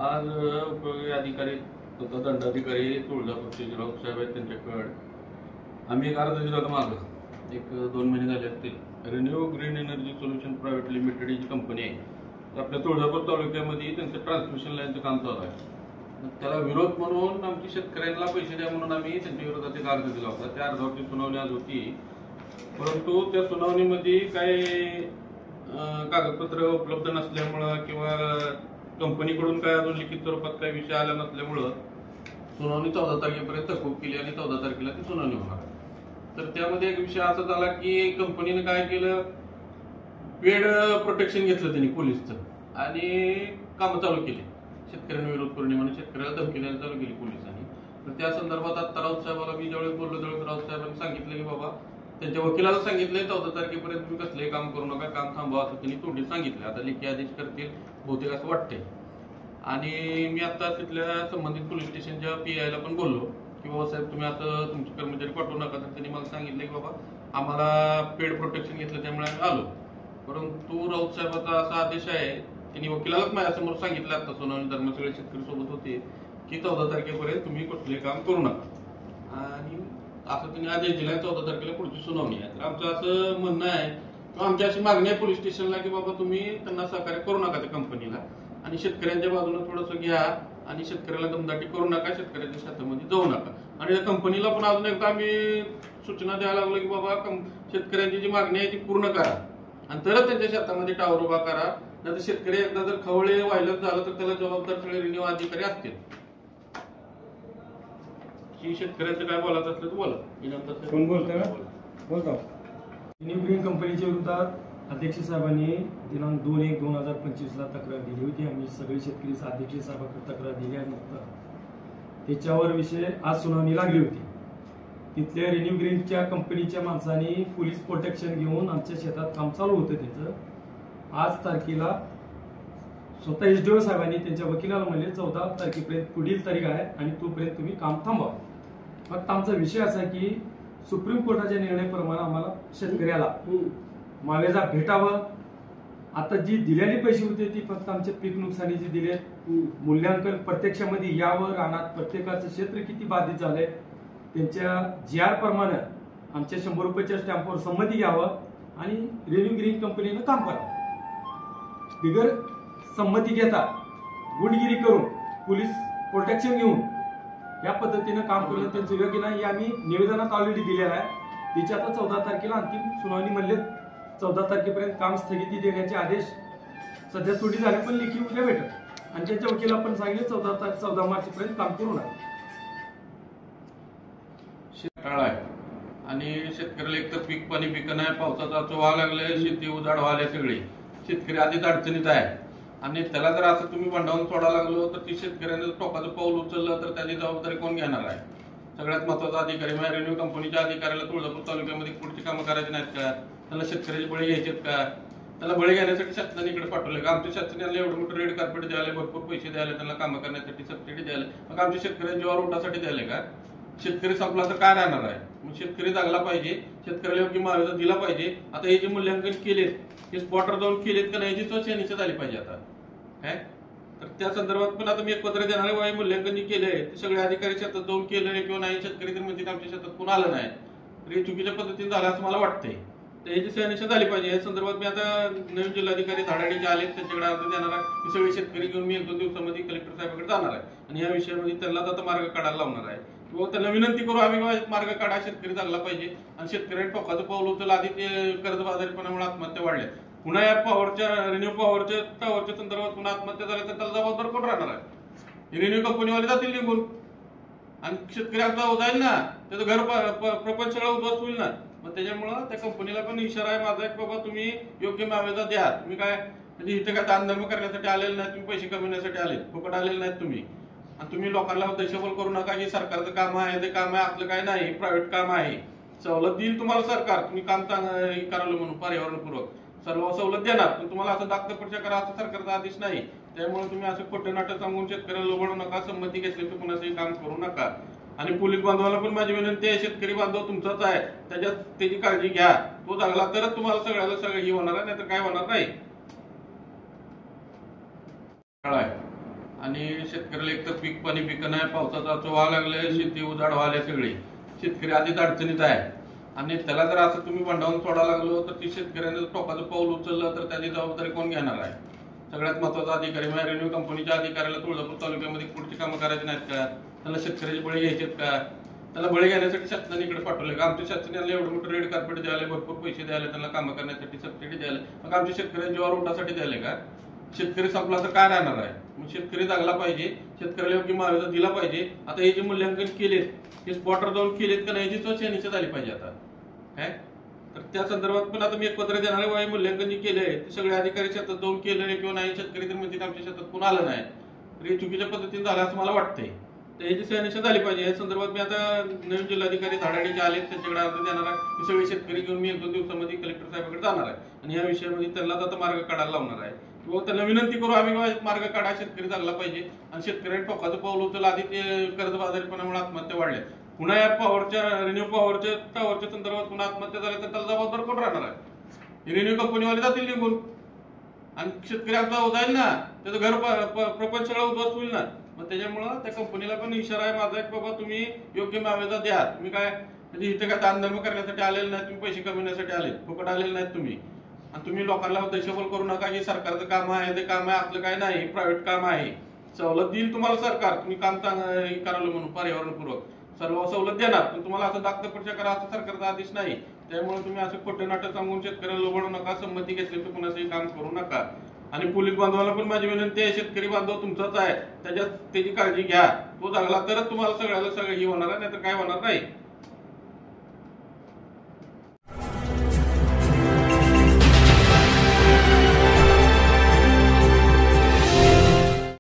आज उपयोगी अधिकारी तथा दंडाधिकारी तुळजापूरचे जे राऊत साहेब आहेत त्यांच्याकडे आम्ही एक अर्ज दिला होता मागं एक 2 महिने झाले असतील। Renew green energy solution private limited ही जी कंपनी आहे तर आपल्या तुळजापूर तालुक्यामध्ये त्यांचं ट्रान्समिशन लाईनचं काम चालू आहे। त्याला विरोध म्हणून आमची शेतकऱ्यांना पैसे द्या म्हणून आम्ही त्यांच्या विरोधात एक अर्ज दिला होता। त्या अर्जावरची सुनावणी आज होती, परंतु त्या सुनावणीमध्ये काही कागदपत्र उपलब्ध नसल्यामुळं किंवा कंपनीकडून काय अजून लिखित स्वरूपात काही विषय आला नसल्यामुळं सुनावणी 14 तारखेपर्यंत तहकूब केली आणि 14 तारखेला ती सुनावणी होणार। तर त्यामध्ये एक विषय असा झाला की कंपनीने काय केलं, पेड प्रोटेक्शन घेतलं त्यांनी पोलिसचं आणि काम चालू केले। शेतकऱ्यांना विरोध करू नये म्हणून शेतकऱ्याला धमकी द्यायला चालू केली पोलिसांनी। तर त्या संदर्भात आता राऊत साहेबाला मी ज्यावेळेस बोललो त्यावेळेस राऊत साहेबांनी सांगितलं की बाबा त्यांच्या वकिलाला सांगितलंय 14 तारखेपर्यंत तुम्ही कसलंही काम करू नका, काम थांबवा असं त्यांनी तोंडी सांगितलं। आता लेखी आदेश करतील बहुतेक असं वाटतंय। आणि मी आता तिथल्या संबंधित पोलीस स्टेशनच्या पीआयला पण बोललो की बाबा साहेब तुम्ही आता तुमचे कर्मचारी पाठवू नका। तर त्यांनी मला सांगितलं की बाबा आम्हाला पेड प्रोटेक्शन घेतलं त्यामुळे आम्ही आलो, परंतु राऊत साहेबाचा असा आदेश आहे, त्यांनी वकिलालाच माझ्यासमोर सांगितलं आता सुनावणी दरम्यान सगळे शेतकरी सोबत होते की 14 तारखेपर्यंत तुम्ही कुठले काम करू नका आणि असं त्यांनी आदेश दिलाय। 14 तारखेला पुढची सुनावणी आहे। तर आमचं असं म्हणणं आहे किंवा आमची अशी मागणी आहे पोलीस स्टेशनला की बाबा तुम्ही त्यांना सहकार्य करू नका त्या कंपनीला आणि शेतकऱ्यांच्या बाजूने थोडंसं घ्या आणि शेतकऱ्याला दमदाटी करू नका, शेतकऱ्याच्या शेतामध्ये जाऊ नका। आणि त्या कंपनीला पण अजून एकदा आम्ही सूचना द्यायला लागलो की बाबा शेतकऱ्यांची जी मागणी आहे ती पूर्ण करा आणि तरच त्यांच्या शेतामध्ये टावर उभा करा, नाहीतर शेतकरी एकदा जर खवळे व्हायलाच झालं तर त्याला जबाबदार सगळे रिन्यू अधिकारी असतील। शेतकऱ्यांचं काय बोलायचं असलं तर बोला। कोण बोलतोय? बोलतो। रिन्यू ग्रीन कंपनीच्या विरोधात अध्यक्ष साहेबांनी दिनांक 2/1/2025 ला तक्रार दिली होती। आम्ही सगळे शेतकरी अध्यक्ष साहेबांकडे तक्रार दिली आणि त्याच्यावर विषय आज सुनावणी लागली होती। तिथल्या रिन्यू ग्रीनच्या कंपनीच्या माणसांनी पोलीस प्रोटेक्शन घेऊन आमच्या शेतात काम चालू होतं त्याचं। आज तारखेला स्वतः एसडीओ साहेबांनी त्यांच्या वकिलाला म्हणले 14 तारखेपर्यंत पुढील तारीख आहे आणि तोपर्यंत तुम्ही काम थांबवा। फक्त आमचा विषय असा की सुप्रीम कोर्टाच्या निर्णयाप्रमाणे आम्हाला शेतकऱ्याला मावेजा भेटावं। आता जी दिलेली पैसे होते ती फक्त आमचे पीक नुकसानीचे दिले, मूल्यांकन प्रत्यक्षामध्ये यावं, रानात प्रत्येकाचं क्षेत्र किती बाधित झालंय त्यांच्या जीआर प्रमाणे आमच्या 100 रुपयाच्या स्टॅम्पवर संमती घ्यावं आणि रिन्यू ग्रीन कंपनीनं काम करावं। बिगर संमती घेता गुंडगिरी करून पोलीस प्रोटेक्शन घेऊन या पद्धतीनं काम करणं त्यांचं योग्य नाही। आम्ही निवेदनात ऑलरेडी दिलेलं आहे। तिच्या आता 14 तारखेला अंतिम सुनावणी म्हणले 14 तारखेपर्यंत काम स्थगिती देण्याचे आदेश सध्या थोडी झाले पण लेखी उद्या भेटत आणि त्यांच्या वकिला पण सांगितले 14 मार्चपर्यंत काम करू नका। शेतकाळ आहे आणि शेतकऱ्याला एक तर पीक पाणी पिकं नाही, पावसाचा व्हावं लागले, शेती उजाड व्हायला सगळी शेतकरी आधीच अडचणीत आहे आणि त्याला जर असं तुम्ही बंडावून सोडायला लागलो तर ती शेतकऱ्याने टोकाचं पाऊल उचललं तर त्याची जबाबदारी कोण घेणार आहे? सगळ्यात महत्वाचा अधिकारी म्हणजे रिन्यू कंपनीच्या अधिकाऱ्याला तुळजापूर तालुक्यामध्ये पुढची कामं करायची नाहीत का? त्याला शेतकऱ्याचे बळी घ्यायचेत का? त्याला बळी घेण्यासाठी शासनाने इकडे पाठवले का? आमच्या शासनाला एवढं मोठं रेड कार्पेट द्यायला, भरपूर पैसे द्यायला, त्यांना कामं करण्यासाठी सबसिडी द्यायला, मग आमच्या शेतकऱ्यांच्या जीवावर उठासाठी द्यायला का? शेतकरी संपला तर काय राहणार आहे? मग शेतकरी जागला पाहिजे, शेतकऱ्याला योग्य मार्ग दिला पाहिजे। आता हे जे मूल्यांकन केलेत हे स्पॉटवर जाऊन केलेत का नाही याची चौकशी निश्चित झाली पाहिजे आता काय। तर त्या संदर्भात पण आता मी एक पत्र देणार आहे, मूल्यांकन केलंय ते सगळे अधिकारी शेतात जाऊन केलंय किंवा नाही, शेतकरी तर म्हणतात आमच्या शेतात कोण आलं नाही, तर हे चुकीच्या पद्धतीने झालं असं मला वाटतंय। तर याची सहनिशा झाली पाहिजे। या संदर्भात मी आता नवीन जिल्हाधिकारी धाडाडीचे आले त्यांच्याकडे अर्ज देणार आहे। हे सगळे शेतकरी घेऊन मी 1-2 दिवसामध्ये कलेक्टर साहेबांकडे जाणार आहे आणि या विषयामध्ये त्यांना आता मार्ग काढायला लावणार आहे किंवा त्यांना विनंती करू आम्ही मार्ग काढा, शेतकरी जागला पाहिजे आणि शेतकऱ्यांनी टोकाचं पाऊल उचल। आधी ते कर्जबाजारीपणामुळे आत्महत्या वाढल्या, पुन्हा या पॉवरच्या रिन्यू पॉवरच्या टावरच्या संदर्भात पुन्हा आत्महत्या झाल्या तर त्याला जबाबदार कोण राहणार आहे? रिन्यू कंपनीवाले जातील निघून आणि शेतकरी आमचा जाईल ना, त्याचं घर प्रपंच सगळं उद्ध्वस्त होईल ना। मग त्याच्यामुळं त्या कंपनीला पण इशारा आहे माझा की बाबा तुम्ही योग्य मावेजा द्या। तुम्ही काय म्हणजे इथे काय दानधर्म करण्यासाठी आलेले नाही, तुम्ही पैसे कमवण्यासाठी आले, फुकट आलेले नाहीत तुम्ही। आणि तुम्ही लोकांना दशबल करू नका की सरकारचं काम आहे ते काम आहे, आपलं काय नाही, प्रायव्हेट काम आहे, सवलत देईल तुम्हाला सरकार, तुम्ही काम करावं म्हणून पर्यावरणपूर्वक सर्व सवलत देणार, पण तुम्हाला असं दाखदपटशा करा असं सरकारचा आदेश नाही। त्यामुळे तुम्ही असं खोटे नाटक सांगून शेतकऱ्याला लोबडू नका, संमती घेतली तर कुणाचंही काम करू नका। आणि पोलीस बांधवाला पण माझी विनंती आहे, शेतकरी बांधव तुमचाच आहे, त्याची काळजी घ्या, तो जागला तरच तुम्हाला सगळ्याला सगळं ही होणार आहे, नाहीतर काय होणार नाही। आणि शेतकऱ्याला एकतर पीक पाणी पिकं नाही, पावसाचा असं व्हायला लागले, शेती उजाड व्हायला सगळी. शेतकरी आधीच अडचणीत आहे आणि त्याला जर असं तुम्ही बंडावून सोडायला लागलो तर ती शेतकऱ्याने टोकाचं पाऊल उचललं तर त्याची जबाबदारी कोण घेणार आहे? सगळ्यात महत्वाचा अधिकारी म्हणजे रेव्हेन्यू कंपनीच्या अधिकाऱ्याला तुळजापूर तालुक्यामध्ये पुढची कामं करायची नाहीत का? त्याला शेतकऱ्याचे बळी घ्यायचेत का? त्याला बळी घेण्यासाठी शासनाने इकडे पाठवले का? आमच्या शासनाला एवढं मोठं रेड कार्पेट द्यायला, भरपूर पैसे द्यायला, त्यांना कामं करण्यासाठी सबसिडी द्यायला, मग आमच्या शेतकऱ्याच्या जीवावर उठासाठी द्यायला का? शेतकरी संपला तर काय राहणार आहे? मग शेतकरी जगला पाहिजे, शेतकऱ्याला योग्य मुआवजा दिला पाहिजे. आता हे जे मूल्यांकन केलेत हे स्पॉटवर जाऊन केलेत का नाही याची चर्चा झाली पाहिजे आता काय. तर त्या संदर्भात पण आता मी एक पत्र देणार आहे. मूल्यांकन जे केलंय ते सगळे अधिकारी शेतात जाऊन केलं किंवा नाही, शेतकरी तर म्हणतील आमच्या शेतात कोण आलं नाही, तर हे चुकीच्या पद्धतीने झालं असं मला वाटतंय. तर याची सहनिशा झाली पाहिजे. या संदर्भात मी आता नवीन जिल्हाधिकारी धाडाडी जे आले त्यांच्याकडे अर्ज देणार आहे. हे सगळे शेतकरी घेऊन मी 1-2 दिवसामध्ये कलेक्टर साहेबांकडे जाणार आहे आणि या विषयामध्ये त्यांना आता मार्ग काढायला लावणार आहे किंवा त्यांना विनंती करू आम्ही मार्ग काढा, शेतकरी जगला पाहिजे. आणि शेतकऱ्यांनी टोकाचं पाऊल उचललं. आधी ते कर्जबाजारीपणामुळे आत्महत्या वाढल्या, पुन्हा या रेन्यू पॉवरच्या टॉवरच्या संदर्भात पुन्हा आत्महत्या झाल्या तर त्याला जबाबदार कोण राहणार आहे? रेन्यू कंपनीवाले जातील निघून आणि शेतकरी आमचा जाईल ना, त्याचं घर प्रपंच सगळं उद्ध्वस्त होईल ना. मग त्याच्यामुळं त्या कंपनीला पण इशारा आहे माझा की बाबा तुम्ही योग्य मुआवजा द्या. तुम्ही काय म्हणजे इथे काय दानधर्म करण्यासाठी आलेले नाही, तुम्ही पैसे कमवण्यासाठी आले, फुकट आलेले नाहीत तुम्ही. आणि तुम्ही लोकांना दशबल करू नका की सरकारचं काम आहे, ते काम आहे, आपलं काय नाही, प्रायव्हेट काम आहे. सवलत देईल तुम्हाला सरकार, तुम्ही काम चांगलं करावं म्हणून पर्यावरणपूर्वक सर्व सवलत देणार, पण तुम्हाला असं दाखतपरीक्षा करा असं सरकारचा आदेश नाही. त्यामुळे तुम्ही असं खोटं नाटक सांगून शेतकऱ्याला लोबडू नका, संमती घेतल्याचं कुणाचंही काम करू नका. आणि पोलीस बांधवाला पण माझी विनंती आहे, शेतकरी बांधव तुमचाच आहे, त्याची काळजी घ्या. तो जगला तरच तुम्हाला सगळ्याला सगळं ही होणार आहे, नाहीतर काय होणार नाही.